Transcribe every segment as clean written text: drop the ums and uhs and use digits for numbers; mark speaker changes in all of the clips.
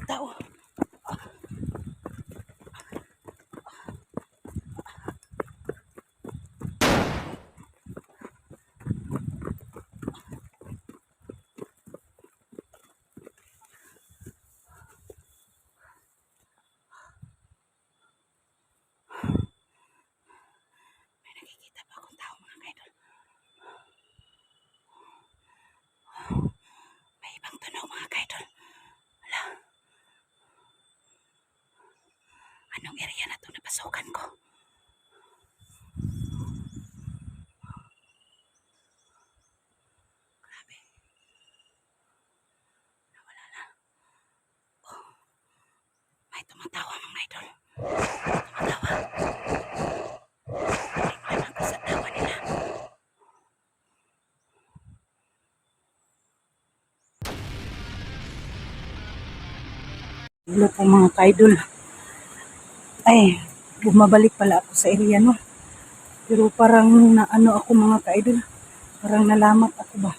Speaker 1: tao. May nakikita pa akong tao mga kaidol. May ibang tunog mga kaidol. Wala. Anong area na to napasukan ko? Grabe. Nawala na. Oh. May tumatawa mga idol. Tumatawa. Tingnan ko sa tawa nila. Hello po mga kaidol. Ay, bumabalik pala ako sa area no. Pero parang naano ako mga kaidol. Parang nalamat ako ba.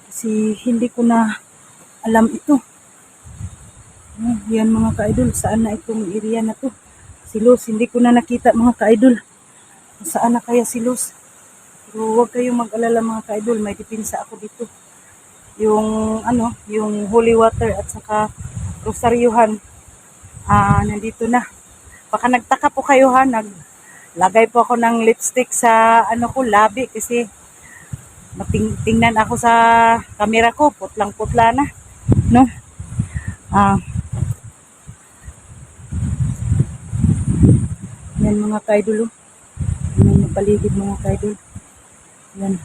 Speaker 1: Kasi hindi ko na alam ito. Yan mga kaidol, saan na itong area na to? Si Luz, hindi ko na nakita mga kaidol. Saan na kaya si Luz? Pero huwag kayong mag-alala mga kaidol, may depensa ako dito. Yung yung holy water at saka rosaryuhan, nandito na. Baka nagtaka po kayo ha, naglagay po ako ng lipstick sa ko labi kasi tingnan ako sa camera ko, putlang-putla na, no? Yan mga kaidol, oh. Yan yung paligid mga kaidol. Yan.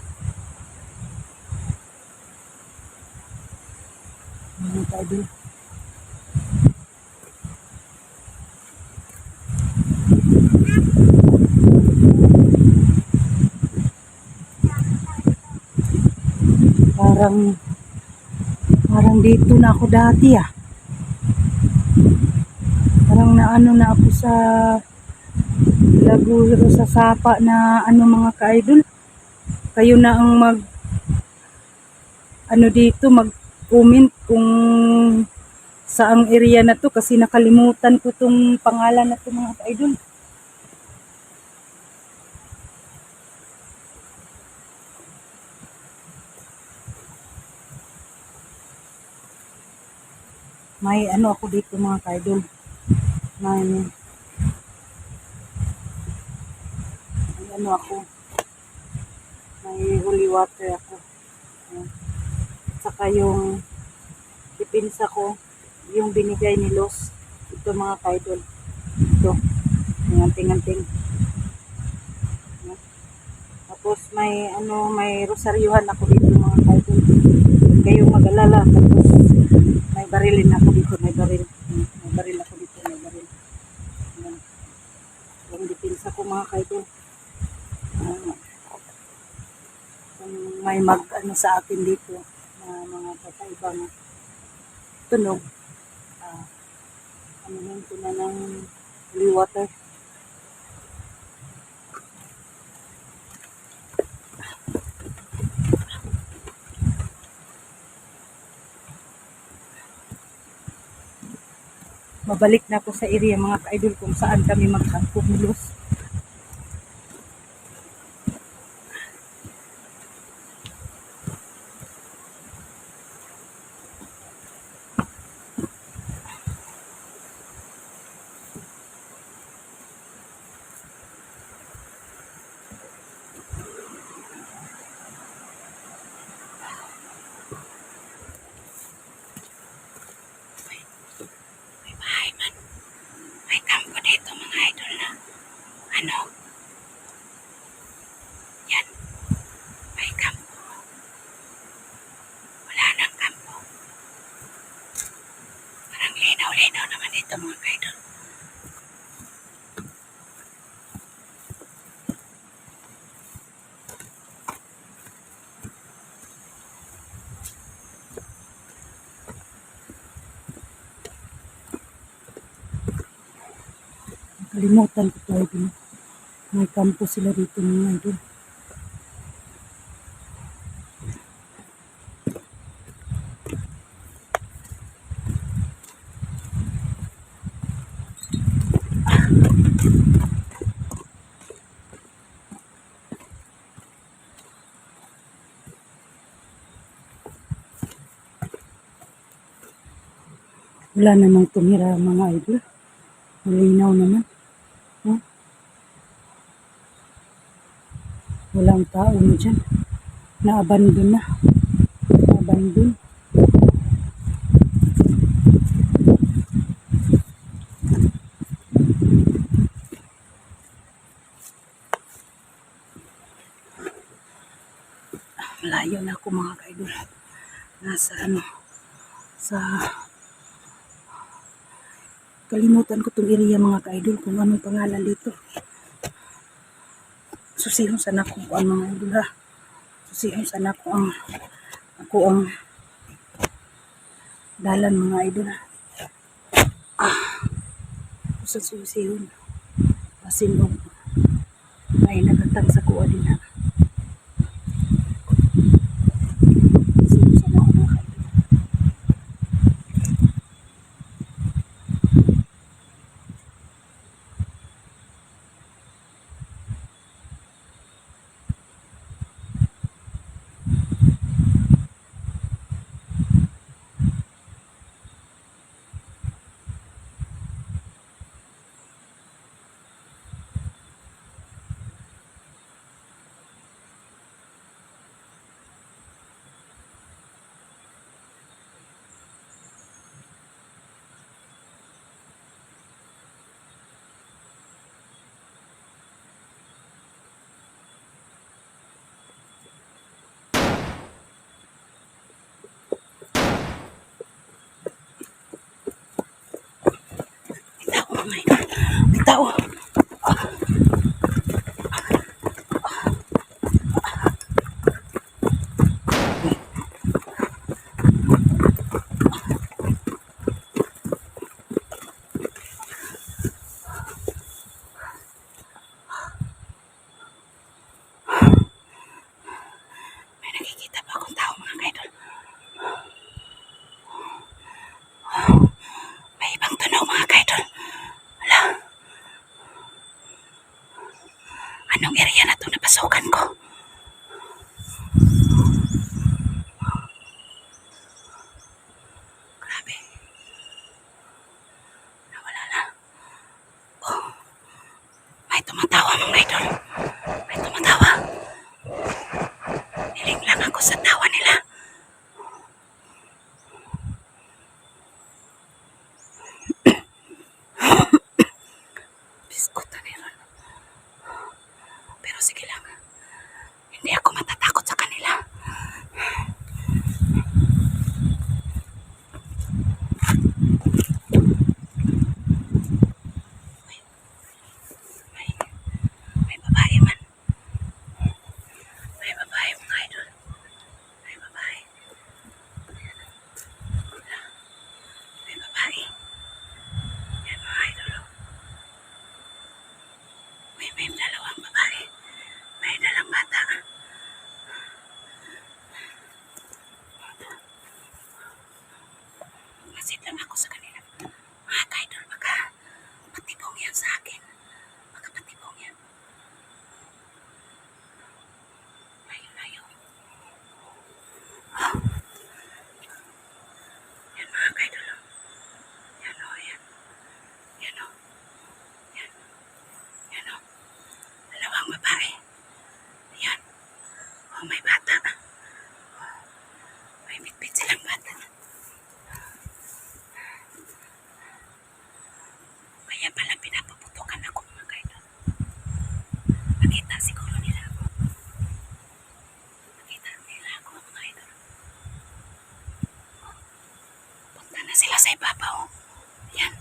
Speaker 1: Mga kaidol. Parang dito na ako dati ah. Parang naano na ako sa Laguro sa Sapa na mga kaidol. Kayo na ang dito mag-comment kung saang area na to kasi nakalimutan ko tong pangalan na to mga kaidol. May ako dito mga kaidol. May ako. May holy water ako. Saka yung depensa ko, yung binigay ni Los. Ito mga kaidol. Ito. Anting-anting. Tapos may rosaryuhan ako dito mga kaidol. Huwag kayong mag-alala. Tapos may barilin ako dito. May baril ako dito. May baril. Ayan. Yung depensa ko mga kaidol. Kung may sa akin dito na mga kakaibang tunog, ko na ng holy water. Mabalik na ako sa area mga kaidol kung saan kami magkakumulos. May bahay man. May kampo dito mga idol na yan. May kampo. Wala nang kampo. Parang linaw-linaw naman dito mga idol. Kalimutan ko ito idol. May kampo sila dito mga idol. Wala namang tumira mga idol. Malinaw naman. Huh? Walang tao na dyan. Na-abandon na. Na-abandon. Malayo na ako mga kaidol. Nasa sa kalimutan ko itong area mga kaidol kung anong pangalan dito. Susihon sana ko ang mga idol ha. Susihon sana ko ang dalan mga idol ha. Sa susihon. Pasinog. May nagatang sa kuha din ha. Susihon sana ko mga idol. Mga idol. May tao. May nakikita pa akong tao mga idol. May ibang tunog mga idol. Wala. Anong area na ito napasukan ko? Grabe. Nawala na. Oh. May tumatawa mga idol. May tumatawa. Niling lang ako sa tawa nila. Biskot na nila. Pero sige lang. Hindi ako matatakot sa kanila. May babae man. May babae mga idol. May babae. May babae. Yan mga idol. May dalawang babae. May dalang bata. Masid lang ako sa kanila. Mga idol, baka patibong yan sa akin. Baka patibong yan. Layo-layo. Yan mga idol. Yan o, yan. Yan o. Yan. Yan o. Dalawang babae. Yan. O, may bata. May bitbit silang bata. Kaya pala pinapaputukan ako mga idol. Nakita siguro nila ako. Nakita nila ako mga idol. Punta na sila sa ibabaw. Yan.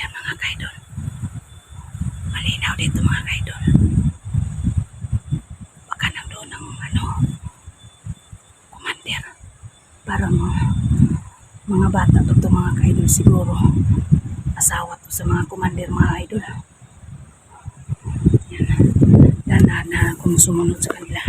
Speaker 1: Yan mga idol. Malinaw dito mga idol. Baka nandoon ang commander. Parang mga bata to mga idol siguro. Asawa to sa mga commander mga idol. Yan. Dahan-dahan na akong sumunod sa kanila.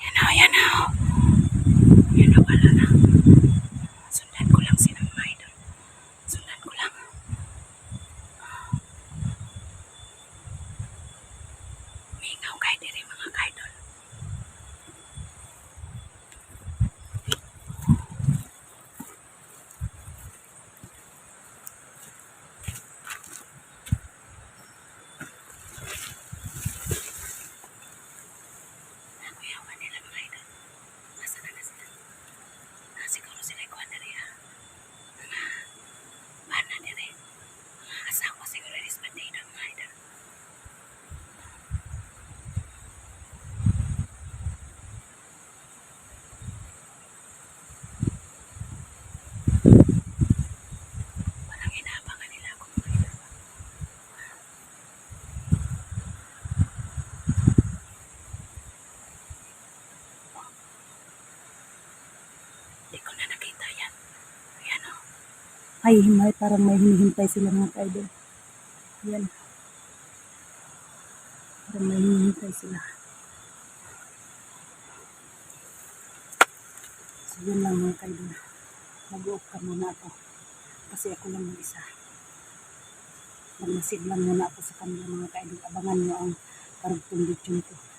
Speaker 1: Yan o, yan o. Ay, parang may hinihintay sila mga ka-idol. Yan, parang may hinihintay sila. So yun lang mga ka-idol. Mag-uop ka muna ako. Kasi ako lang mag-isa. Magmasid lang muna ako sa kanila mga ka-idol. Abangan nyo ang karugtong video nito.